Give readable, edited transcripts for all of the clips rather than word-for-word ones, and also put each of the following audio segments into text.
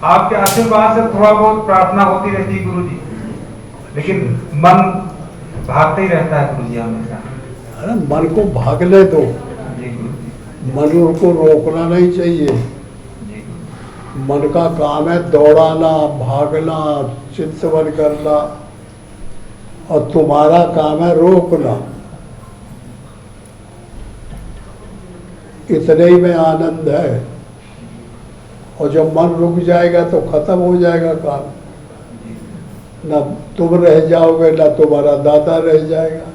आपके आशीर्वाद से थोड़ा बहुत प्रार्थना होती रहती है गुरुजी, लेकिन मन भागते ही रहता है गुरुजी हमेशा। अरे मन को भागने दो, जी गुरुजी। मन को रोकना नहीं चाहिए। जी गुरुजी। मन का काम है दौड़ाना, भागना, चिंतन करना, और तुम्हारा काम है रोकना। इतने ही में आनंद है, और जब मन रुक जाएगा तो खत्म हो जाएगा काम। ना तुम रह जाओगे, ना तुम्हारा दादा रह जाएगा।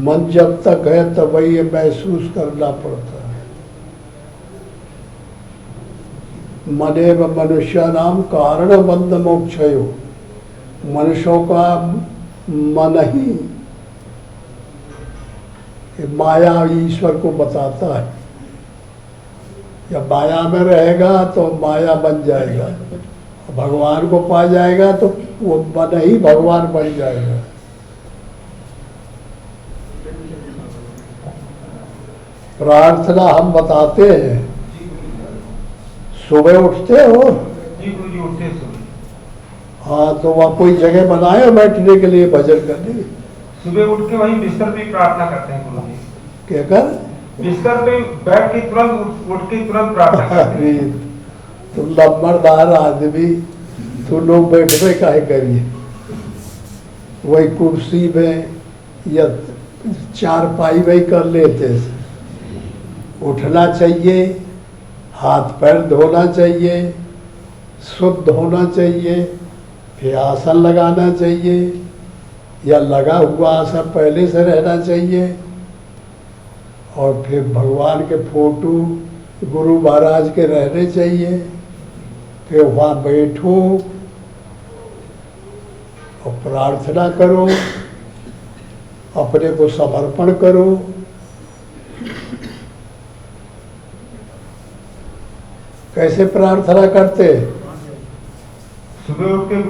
मन जब तक है तब ये महसूस करना पड़ता है। मनेव मनुष्यानाम कारण बंध मोक्षयो, मनुष्यों का मन ही माया ईश्वर को बताता है। जब माया में रहेगा तो माया बन जाएगा, भगवान को पा जाएगा तो वो मन ही भगवान बन जाएगा। प्रार्थना हम बताते हैं। सुबह उठते हो? जी गुरुजी, उठते सुबह। हाँ, तो वहाँ कोई जगह बनाए बैठने के लिए भजन करने? सुबह उठ के वहीं बिस्तर पे प्रार्थना करते हैं गुरुजी। क्या कर? बिस्तर पे बैठ के तुरंत उठ के तुरंत प्रार्थना करते हैं। तुम नंबरदार आदमी, तो लोग बैठे काहे करिए? वही कुर्सी में या चारपाई में कर लेते। उठना चाहिए, हाथ पैर धोना चाहिए, शुद्ध होना चाहिए, फिर आसन लगाना चाहिए, या लगा हुआ आसन पहले से रहना चाहिए, और फिर भगवान के फोटो गुरु महाराज के रहने चाहिए। फिर वहाँ बैठो और प्रार्थना करो, अपने को समर्पण करो। कैसे प्रार्थना करते? सुबह उठ के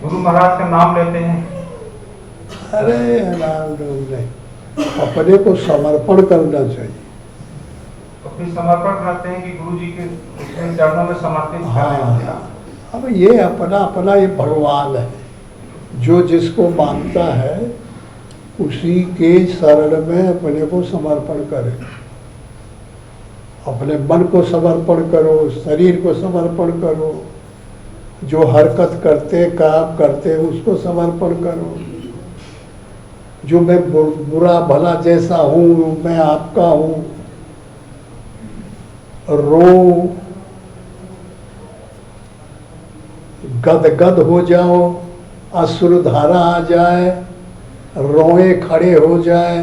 गुरु महाराज का नाम लेते हैं। अरे नाम नहीं, अपने को समर्पण करना चाहिए। तो फिर समर्पण करते हैं कि गुरुजी के चरणों में समर्पित करें। हाँ, अब ये अपना अपना ये भगवान है। जो जिसको मानता है उसी के शरण में अपने को समर्पण करे। अपने मन को समर्पण करो, शरीर को समर्पण करो, जो हरकत करते काम करते उसको समर्पण करो। जो मैं बुरा भला जैसा हूँ मैं आपका हूँ, रो गदगद हो जाओ, अश्रुधारा आ जाए, रोए खड़े हो जाए,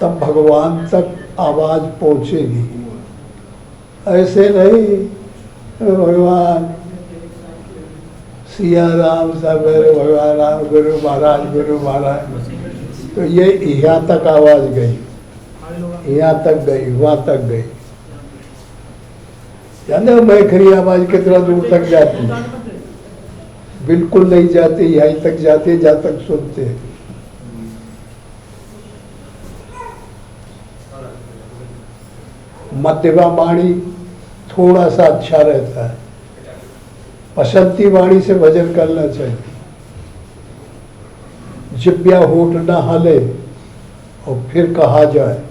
तब भगवान तक आवाज पहुंचेगी। ऐसे नहीं भगवान सिया राम सब भगवान राम गुरु महाराज, तो ये यहाँ तक आवाज गई, यहाँ तक गई, वहाँ तक गई। जाने मैखरी आवाज कितना दूर तक जाती है? बिल्कुल नहीं जाती, यहीं तक जाती है जहाँ तक सुनते हैं। मध्यमा वाणी थोड़ा सा अच्छा रहता है, बसंती वाणी से भजन करना चाहिए। जिब्या होठ न हिले और फिर कहा जाए,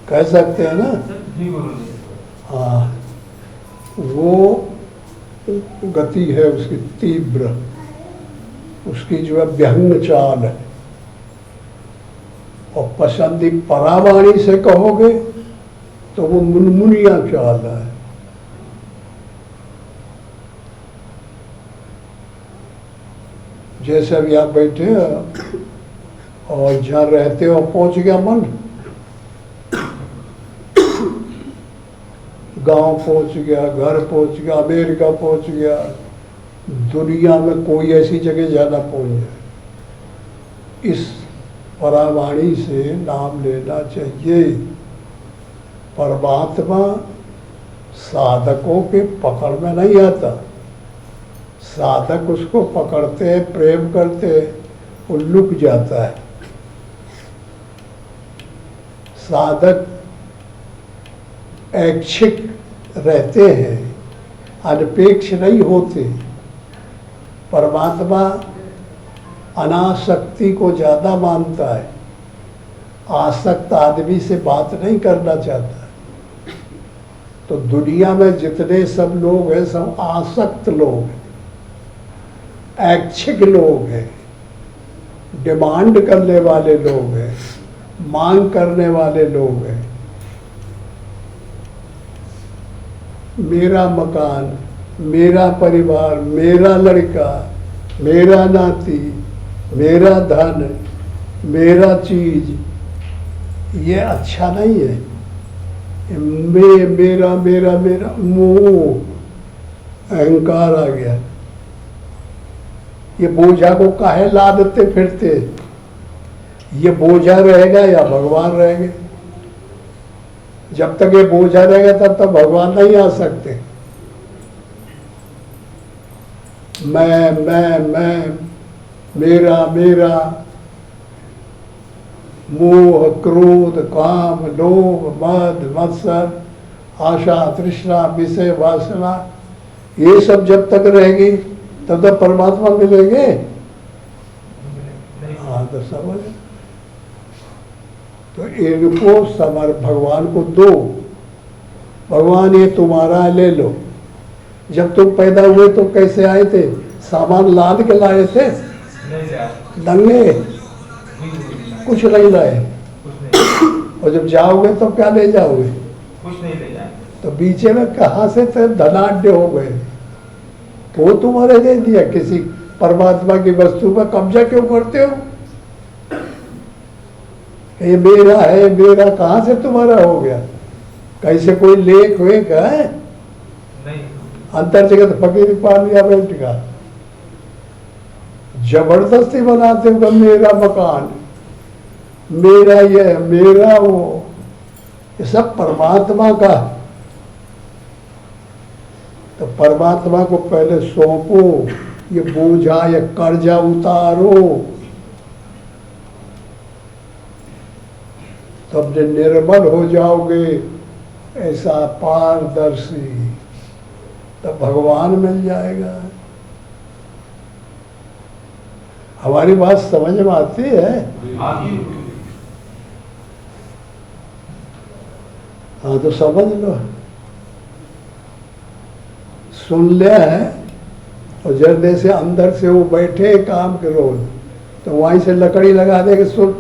कह सकते हैं ना? जी गुरुजी। हाँ, वो गति है उसकी तीव्र, उसकी जो है व्यंग चाल है। और पसंदी परावाणी से कहोगे तो वो मुनमुनिया चाल है। जैसे अभी आप बैठे हैं और जहाँ रहते हो पहुंच गया मन, गांव पहुंच गया, घर पहुंच गया, अमेरिका पहुंच गया, दुनिया में कोई ऐसी जगह जाना पहुंच जाए, इस परावाणी से नाम लेना चाहिए। परमात्मा साधकों के पकड़ में नहीं आता, साधक उसको पकड़ते हैं, प्रेम करते हैं, वो लुक जाता है। साधक ऐच्छिक रहते हैं, अनपेक्ष नहीं होते। परमात्मा अनासक्ति को ज़्यादा मानता है, आसक्त आदमी से बात नहीं करना चाहता। तो दुनिया में जितने सब लोग हैं सब आसक्त लोग हैं, ऐच्छिक लोग हैं, डिमांड करने वाले लोग हैं, मांग करने वाले लोग हैं। मेरा मकान, मेरा परिवार, मेरा लड़का, मेरा नाती, मेरा धन, मेरा चीज, ये अच्छा नहीं है। मेरा मेरा मेरा मोह, अहंकार आ गया। ये बोझा को काहे लादते फिरते? ये बोझा रहेगा या भगवान रहेंगे? जब तक ये बोझा रहेगा तब तक भगवान नहीं आ सकते। मैं, मेरा मेरा, मोह, क्रोध, काम, लोभ, मद, मत्सर, आशा, तृष्णा, विषय, वासना, ये सब जब तक रहेगी तब तक परमात्मा मिलेंगे। हाँ तो समझ, तो इनको समर भगवान को दो। भगवान ये तुम्हारा है, ले लो। जब तुम पैदा हुए तो कैसे आए थे? सामान लाद के लाए थे? नंगे, कुछ नहीं लाए। और जब जाओगे तो क्या ले जाओगे? कुछ नहीं ले जाए। तो बीचे में कहाँ से धनाढ्य हो गए? वो तुम्हारे दे दिया। किसी परमात्मा की वस्तु पर कब्जा क्यों करते हो? ये मेरा है, मेरा कहाँ से तुम्हारा हो गया? कैसे कोई लेख हुए का है? नहीं। अंतर जगत फकीर पा लिया बैठ का। जबरदस्ती बनाते हो मेरा मकान, मेरा ये, मेरा वो, ये सब परमात्मा का। तो परमात्मा को पहले सौंपो, ये बोझा, ये कर्जा उतारो, तब जब निर्मल हो जाओगे ऐसा पारदर्शी, तब भगवान मिल जाएगा। हमारी बात समझ में आती है? हाँ तो समझ लो, सुन लिया है। और जर्दे से अंदर से वो बैठे काम करो, तो वहीं से लकड़ी लगा दे कि सुन,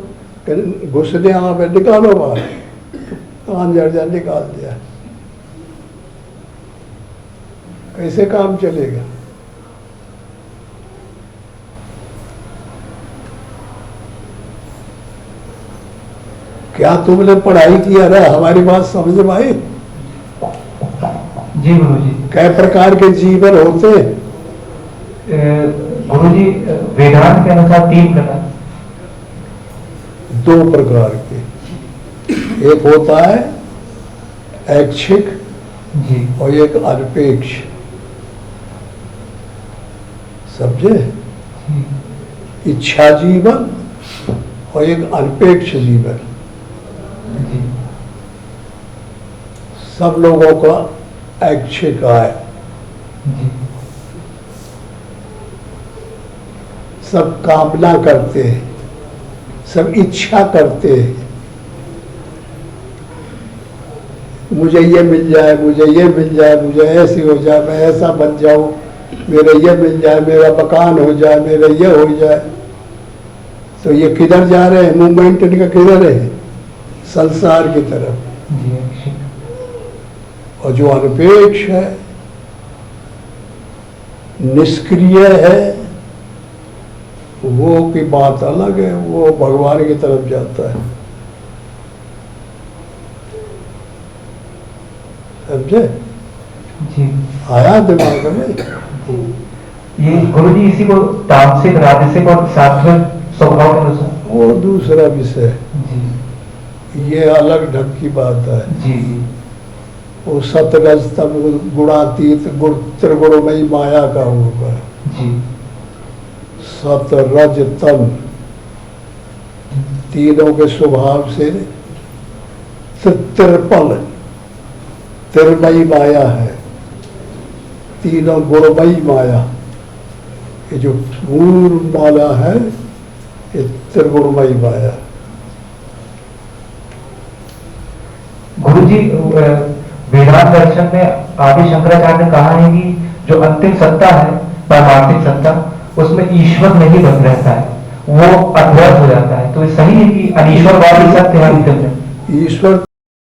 घुसने वहाँ पे निकालो बाहर, कान जर्दा निकाल दिया। कैसे काम चलेगा? क्या तुमने पढ़ाई किया रहा? हमारी बात समझ में आई? जी गुरुजी। कई प्रकार के जीवन होते? गुरुजी वेदांत के अनुसार 3 प्रकार। 2 प्रकार के, एक होता है ऐच्छिक जी, और एक अनपेक्ष। समझे? इच्छा जीवन और एक अनपेक्ष जीवन। जी। सब लोगों का ऐच्छिक है, जी। सब कामना करते हैं, सब इच्छा करते हैं। मुझे ये मिल जाए, मुझे ये मिल जाए, मुझे ऐसी हो जाए, मैं ऐसा बन जाऊं, मेरा ये मिल जाए, मेरा मकान हो जाए, मेरा ये हो जाए। तो ये किधर जा रहे हैं? मूवमेंट इनका किधर है? संसार की तरफ। और जो अनपेक्ष है, निष्क्रिय है, वो की बात अलग है, वो भगवान की तरफ जाता है। समझे? जी। आया दिमाग में? ये गुरुजी इसी को तामसिक, राजसिक और सात्विक स्वभाव के अनुसार, वो दूसरा विषय, ये अलग ढंग की बात है। जी जी। वो सतरज तम गुणातीत गुण त्रिगुणमयी माया का होगा। जी। सतरज तम तीनों के स्वभाव से त्रिपल तिरमयी माया है, तीनों गुणमयी माया। ये जो पूर्ण माया है ये त्रिगुणमयी माया। गुरुजी, वेदांत दर्शन में आदि शंकराचार्य ने कहा है कि जो अंतिम सत्ता है, पारमार्थिक सत्ता, उसमें ईश्वर नहीं बन रहता है, वो अद्वैत हो जाता है। तो ये सही है कि अनीश्वरवादी सत्य है अंतिम में? ईश्वर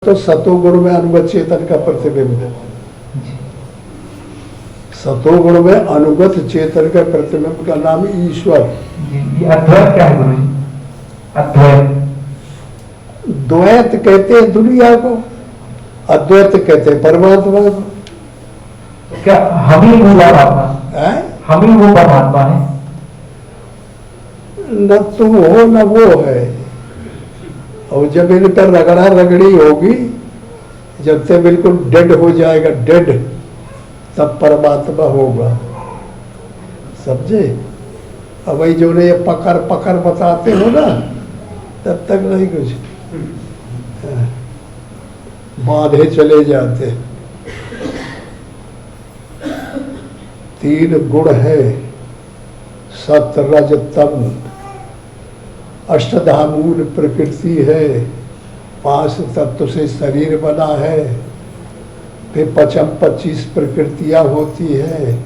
तो सतोगुण में अनुगत चेतन का प्रतिबिंब है। सतोगुण में अनुगत चेतन का प्रतिबिंब का नाम ईश्वर। ये अद्वैत क्या है गुरुजी? अद्वैत द्वैत कहते हैं दुनिया को, अद्वैत कहते हैं परमात्मा को। क्या हम ही वो परमात्मा है? हम ही वो परमात्मा है? न तुम हो न वो है। और जब इन पर रगड़ा रगड़ी होगी, जब तक बिल्कुल डेड हो जाएगा, डेड, तब परमात्मा होगा। समझे? अब भाई जो ने ये पकड़ पकड़ बताते हो ना, तब तक नहीं कुछ, बांधे चले जाते। तीन गुण है, सत्य रज तम, अष्टधामूल प्रकृति है, 5 तत्व से शरीर बना है, फिर 25 प्रकृतियां होती है,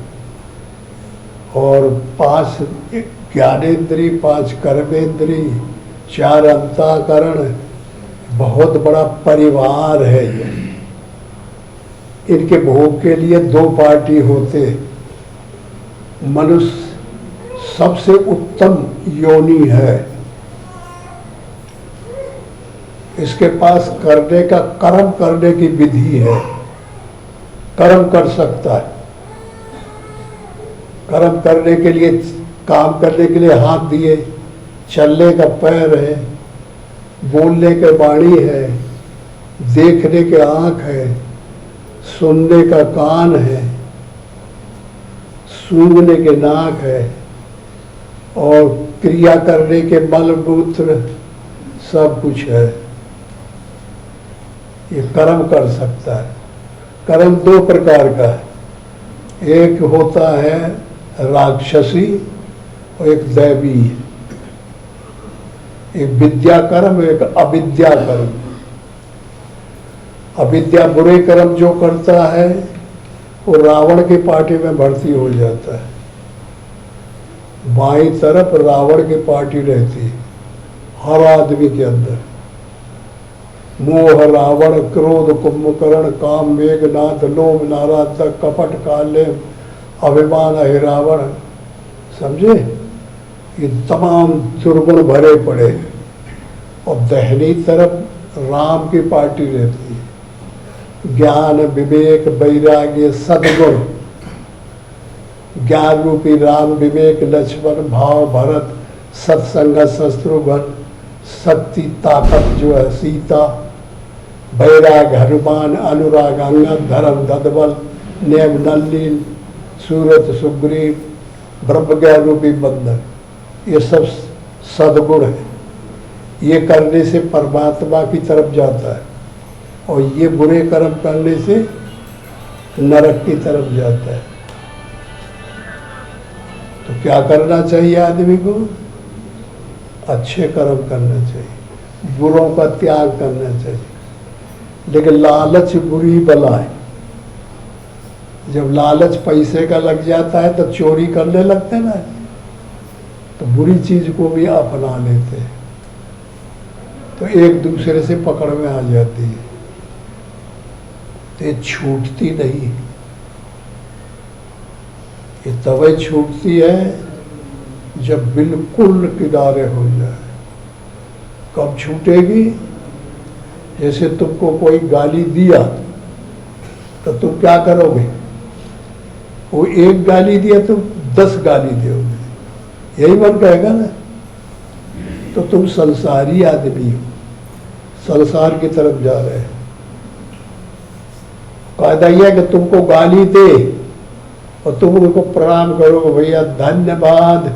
और 5 ज्ञानेन्द्रीय, 5 कर्मेंद्रीय, 4 अंतःकरण, बहुत बड़ा परिवार है ये। इनके भोग के लिए 2 पार्टी होते। मनुष्य सबसे उत्तम योनि है, इसके पास करने का, कर्म करने की विधि है, कर्म कर सकता है। कर्म करने के लिए, काम करने के लिए हाथ दिए, चलने का पैर है, बोलने के वाणी है, देखने के आँख है, सुनने का कान है, सूंघने के नाक है, और क्रिया करने के मल मूत्र सब कुछ है। ये कर्म कर सकता है। कर्म 2 प्रकार का है, एक होता है राक्षसी और एक दैवी। एक विद्या कर्म, एक अविद्या कर्म। अविद्या बुरे कर्म जो करता है वो रावण की पार्टी में भर्ती हो जाता है। बाईं तरफ रावण की पार्टी रहती है हर आदमी के अंदर। मोह रावण, क्रोध कुंभकर्ण, काम मेघनाथ, लोभ नाराधक, कपट काले, अभिमान अहिरावण। समझे? ये तमाम दुर्गुण भरे पड़े। और दाहिनी तरफ राम की पार्टी रहती है। ज्ञान, विवेक, वैराग्य, सद्गुण। ज्ञान रूपी राम, विवेक लक्ष्मण, भाव भरत, सत्संग शत्रुघ्न, शक्ति ताकत जो है सीता, वैराग हनुमान, अनुराग अंगद, धर्म ददबल, नेम नलिन, सूरत सुग्रीव, ब्रह्म ज्ञान रूपी बंधन। ये सब सद्गुण है। ये करने से परमात्मा की तरफ जाता है, और ये बुरे कर्म करने से नरक की तरफ जाता है। तो क्या करना चाहिए आदमी को? अच्छे कर्म करना चाहिए, बुरों का त्याग करना चाहिए। लेकिन लालच बुरी बला है। जब लालच पैसे का लग जाता है तो चोरी करने लगते ना, तो बुरी चीज को भी अपना लेते हैं, तो एक दूसरे से पकड़ में आ जाती है, तो ये छूटती नहीं। ये तभी छूटती है जब बिल्कुल किनारे हो जाए। कब छूटेगी? जैसे तुमको कोई गाली दिया तो तुम क्या करोगे? वो एक गाली दिया तुम 10 गाली दोगे, यही मन कहेगा ना। तो तुम संसारी आदमी हो, संसार की तरफ जा रहे हैं। कायदा यह है कि तुमको गाली दे और तुम उनको प्रणाम करो, भैया धन्यवाद,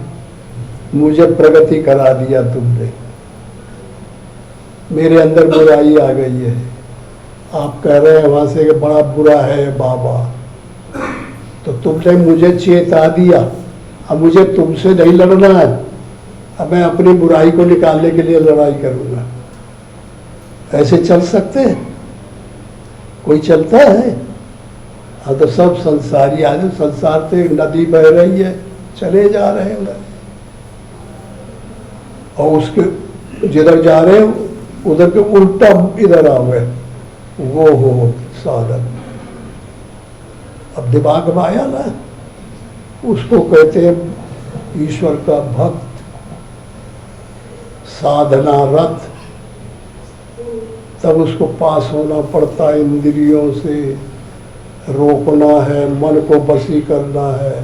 मुझे प्रगति करा दिया तुमने, मेरे अंदर बुराई आ गई है, आप कह रहे हैं वहां से कि बड़ा बुरा है बाबा, तो तुमने मुझे चेता दिया, अब मुझे तुमसे नहीं लड़ना है, अब मैं अपनी बुराई को निकालने के लिए लड़ाई करूंगा। ऐसे चल सकते हैं? कोई चलता है? हाँ, तो सब संसारी आदमी, संसार से एक नदी बह रही है, चले जा रहे हैं उधर, और उसके जिधर जा रहे हैं उधर के उल्टा इधर आ गए, वो हो साधन। अब दिमाग में आया ना, उसको कहते हैं ईश्वर का भक्त, साधना रत। तब उसको पास होना पड़ता है, इंद्रियों से रोकना है, मन को बसी करना है,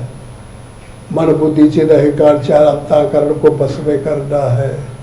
मन बुद्धि चित्त अहंकार चार अंतःकरण को बस में करना है।